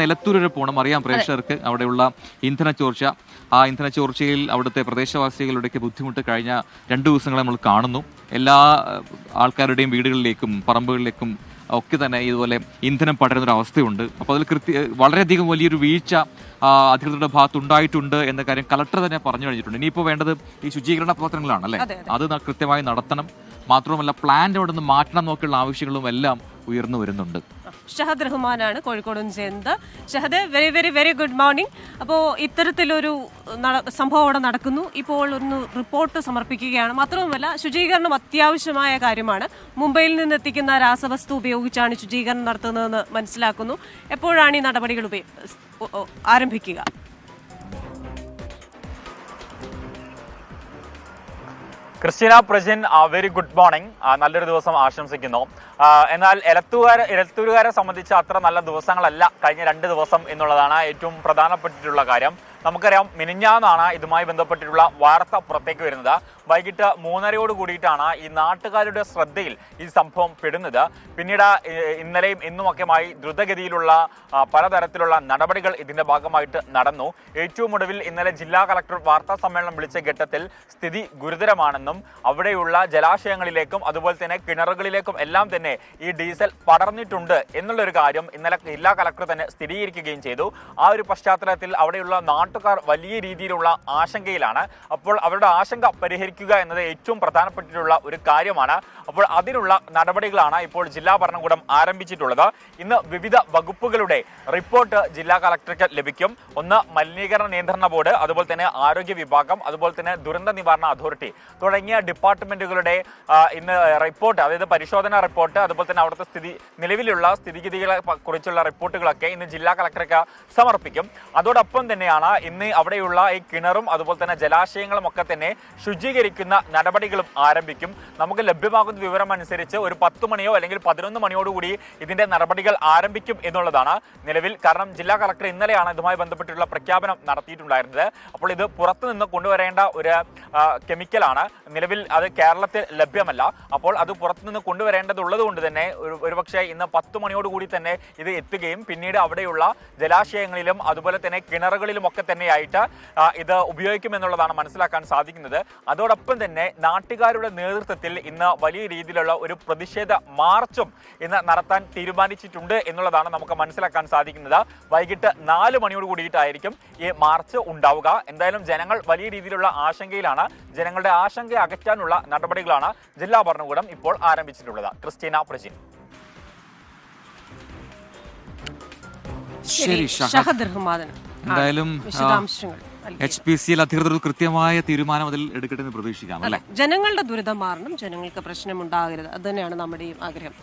എലത്തൂർ വരെ പോകണം. അറിയാം പ്രേക്ഷകർക്ക് അവിടെയുള്ള ഇന്ധന ചോർച്ച. ആ ഇന്ധന ചോർച്ചയിൽ അവിടുത്തെ പ്രദേശവാസികളുടെയൊക്കെ ബുദ്ധിമുട്ട് കഴിഞ്ഞ 2 ദിവസങ്ങളെ നമ്മൾ കാണുന്നു. എല്ലാ ആൾക്കാരുടെയും വീടുകളിലേക്കും പറമ്പുകളിലേക്കും ഒക്കെ തന്നെ ഇതുപോലെ ഇന്ധനം പടരുന്നൊരു അവസ്ഥയുണ്ട്. അപ്പോൾ അതിൽ വളരെയധികം വലിയൊരു വീഴ്ച അധികൃതരുടെ ഭാഗത്തുണ്ടായിട്ടുണ്ട് എന്ന കാര്യം കളക്ടർ തന്നെ പറഞ്ഞു കഴിഞ്ഞിട്ടുണ്ട്. ഇനിയിപ്പോൾ വേണ്ടത് ഈ ശുചീകരണ പ്രവർത്തനങ്ങളാണ് അല്ലേ, അത് കൃത്യമായി നടത്തണം. മാത്രമല്ല പ്ലാന്റ് അവിടെ നിന്ന് മാറ്റണം എന്നൊക്കെയുള്ള ആവശ്യങ്ങളും എല്ലാം ഉയർന്നു വരുന്നുണ്ട്. ഷഹദ് റഹ്മാനാണ് കോഴിക്കോട് നിന്ന് ചെയ്യുന്നത്. Shahad, very very very good morning. അപ്പോൾ ഇത്തരത്തിലൊരു സംഭവം അവിടെ നടക്കുന്നു. ഇപ്പോൾ ഒന്ന് റിപ്പോർട്ട് സമർപ്പിക്കുകയാണ്. മാത്രവുമല്ല ശുചീകരണം അത്യാവശ്യമായ കാര്യമാണ്. മുംബൈയിൽ നിന്ന് എത്തിക്കുന്ന രാസവസ്തു ഉപയോഗിച്ചാണ് ശുചീകരണം നടത്തുന്നതെന്ന് മനസ്സിലാക്കുന്നു. എപ്പോഴാണ് ഈ നടപടികൾ ആരംഭിക്കുക? Christina Prajin, very good morning. നല്ലൊരു ദിവസം ആശംസിക്കുന്നു. എന്നാൽ എലത്തൂരുകാരെ സംബന്ധിച്ച് അത്ര നല്ല ദിവസങ്ങളല്ല കഴിഞ്ഞ 2 ദിവസം എന്നുള്ളതാണ് ഏറ്റവും പ്രധാനപ്പെട്ടിട്ടുള്ള കാര്യം. നമുക്കറിയാം, മിനിഞ്ഞാന്നാണ് ഇതുമായി ബന്ധപ്പെട്ടിട്ടുള്ള വാർത്ത പുറത്തേക്ക് വരുന്നത്. വൈകിട്ട് 3:30 കൂടിയിട്ടാണ് ഈ നാട്ടുകാരുടെ ശ്രദ്ധയിൽ ഈ സംഭവം പെടുന്നത്. പിന്നീട് ഇന്നലെയും ഇന്നുമൊക്കെയുമായി ദ്രുതഗതിയിലുള്ള പലതരത്തിലുള്ള നടപടികൾ ഇതിന്റെ ഭാഗമായിട്ട് നടന്നു. ഏറ്റവും ഒടുവിൽ ഇന്നലെ ജില്ലാ കളക്ടർ വാർത്താ സമ്മേളനം വിളിച്ച ഘട്ടത്തിൽ സ്ഥിതി ഗുരുതരമാണെന്നും അവിടെയുള്ള ജലാശയങ്ങളിലേക്കും അതുപോലെ തന്നെ കിണറുകളിലേക്കും എല്ലാം തന്നെ ഈ ഡീസൽ പടർന്നിട്ടുണ്ട് എന്നുള്ളൊരു കാര്യം ഇന്നലെ ജില്ലാ കളക്ടർ തന്നെ സ്ഥിരീകരിക്കുകയും ചെയ്തു. ആ ഒരു പശ്ചാത്തലത്തിൽ അവിടെയുള്ള നാട്ടുകാർ വലിയ രീതിയിലുള്ള ആശങ്കയിലാണ്. അപ്പോൾ അവരുടെ ആശങ്ക പരിഹരിക്കുക എന്നത് ഏറ്റവും പ്രധാനപ്പെട്ടിട്ടുള്ള ഒരു കാര്യമാണ്. അപ്പോൾ അതിനുള്ള നടപടികളാണ് ഇപ്പോൾ ജില്ലാ ഭരണകൂടം ആരംഭിച്ചിട്ടുള്ളത്. ഇന്ന് വിവിധ വകുപ്പുകളുടെ റിപ്പോർട്ട് ജില്ലാ കളക്ടർക്ക് ലഭിക്കും. ഒന്ന് മലിനീകരണ നിയന്ത്രണ ബോർഡ്, അതുപോലെ തന്നെ ആരോഗ്യ വിഭാഗം, അതുപോലെ തന്നെ ദുരന്ത നിവാരണ അതോറിറ്റി തുടങ്ങിയ ഡിപ്പാർട്ട്മെന്റുകളുടെ ഇന്ന് റിപ്പോർട്ട്, അതായത് പരിശോധനാ റിപ്പോർട്ട്, അതുപോലെ തന്നെ അവിടുത്തെ നിലവിലുള്ള സ്ഥിതിഗതികളെ കുറിച്ചുള്ള റിപ്പോർട്ടുകളൊക്കെ ഇന്ന് ജില്ലാ കളക്ടർക്ക് സമർപ്പിക്കും. അതോടൊപ്പം തന്നെയാണ് ഇന്ന് അവിടെയുള്ള ഈ കിണറും അതുപോലെ തന്നെ ജലാശയങ്ങളും ഒക്കെ തന്നെ ശുചീകരിക്കുന്ന നടപടികളും ആരംഭിക്കും. നമുക്ക് ലഭ്യമാകുന്ന വിവരം അനുസരിച്ച് ഒരു 10 മണിയോ അല്ലെങ്കിൽ 11 മണിയോടുകൂടി ഇതിന്റെ നടപടികൾ ആരംഭിക്കും എന്നുള്ളതാണ് നിലവിൽ. കാരണം ജില്ലാ കളക്ടർ ഇന്നലെയാണ് ഇതുമായി ബന്ധപ്പെട്ടുള്ള പ്രഖ്യാപനം നടത്തിയിട്ടുണ്ടായിരുന്നത്. അപ്പോൾ ഇത് പുറത്തുനിന്ന് കൊണ്ടുവരേണ്ട ഒരു കെമിക്കലാണ്. നിലവിൽ അത് കേരളത്തിൽ ലഭ്യമല്ല. അപ്പോൾ അത് പുറത്തുനിന്ന് കൊണ്ടുവരേണ്ടതുള്ളത് കൊണ്ട് തന്നെ ഒരുപക്ഷെ ഇന്ന് 10 മണിയോടുകൂടി തന്നെ ഇത് എത്തുകയും പിന്നീട് അവിടെയുള്ള ജലാശയങ്ങളിലും അതുപോലെ തന്നെ കിണറുകളിലും ഒക്കെ തന്നെയായിട്ട് ഇത് ഉപയോഗിക്കുമെന്നുള്ളതാണ് മനസ്സിലാക്കാൻ സാധിക്കുന്നത്. അതോടൊപ്പം തന്നെ നാട്ടുകാരുടെ നേതൃത്വത്തിൽ ഇന്ന് വലിയ രീതിയിലുള്ള ഒരു പ്രതിഷേധ മാർച്ചും ഇന്ന് നടത്താൻ തീരുമാനിച്ചിട്ടുണ്ട് എന്നുള്ളതാണ് നമുക്ക് മനസ്സിലാക്കാൻ സാധിക്കുന്നത്. വൈകിട്ട് 4 മണിയോട് കൂടിയിട്ടായിരിക്കും ഈ മാർച്ച് ഉണ്ടാവുക. എന്തായാലും ജനങ്ങൾ വലിയ രീതിയിലുള്ള ആശങ്കയിലാണ്. ജനങ്ങളുടെ ആശങ്ക അകറ്റാനുള്ള നടപടികളാണ് ജില്ലാ ഭരണകൂടം ഇപ്പോൾ ആരംഭിച്ചിട്ടുള്ളത്. ക്രിസ്റ്റീന പ്രജിൻ. എന്തായാലും HPCL അധികൃതർ കൃത്യമായ തീരുമാനം അതിൽ എടുക്കട്ടെ എന്ന് പ്രതീക്ഷിക്കാം. ജനങ്ങളുടെ ദുരിതം മാറണം, ജനങ്ങൾക്ക് പ്രശ്നമുണ്ടാകരുത്. അത് തന്നെയാണ് നമ്മുടെയും ആഗ്രഹം.